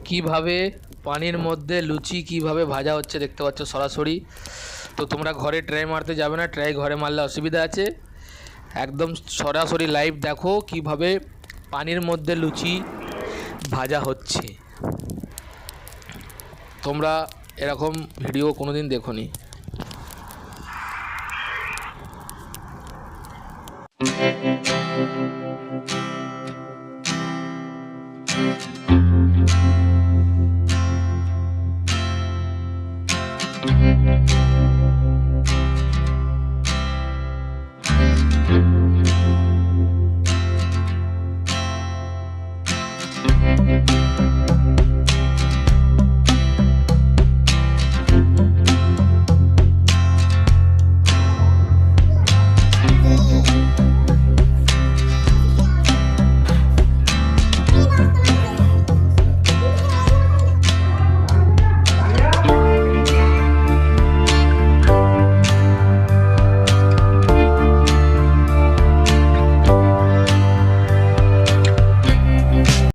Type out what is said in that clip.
কিভাবে পানির মধ্যে লুচি কিভাবে ভাজা হচ্ছে দেখতে পাচ্ছ সরাসরি। তো তোমরা ঘরে ট্রাই মারতে যাবে না, ট্রাই ঘরে মারলে অসুবিধা আছে। একদম সরাসরি লাইভ দেখো কিভাবে পানির মধ্যে লুচি ভাজা হচ্ছে। তোমরা এরকম ভিডিও কোনোদিন দেখোনি।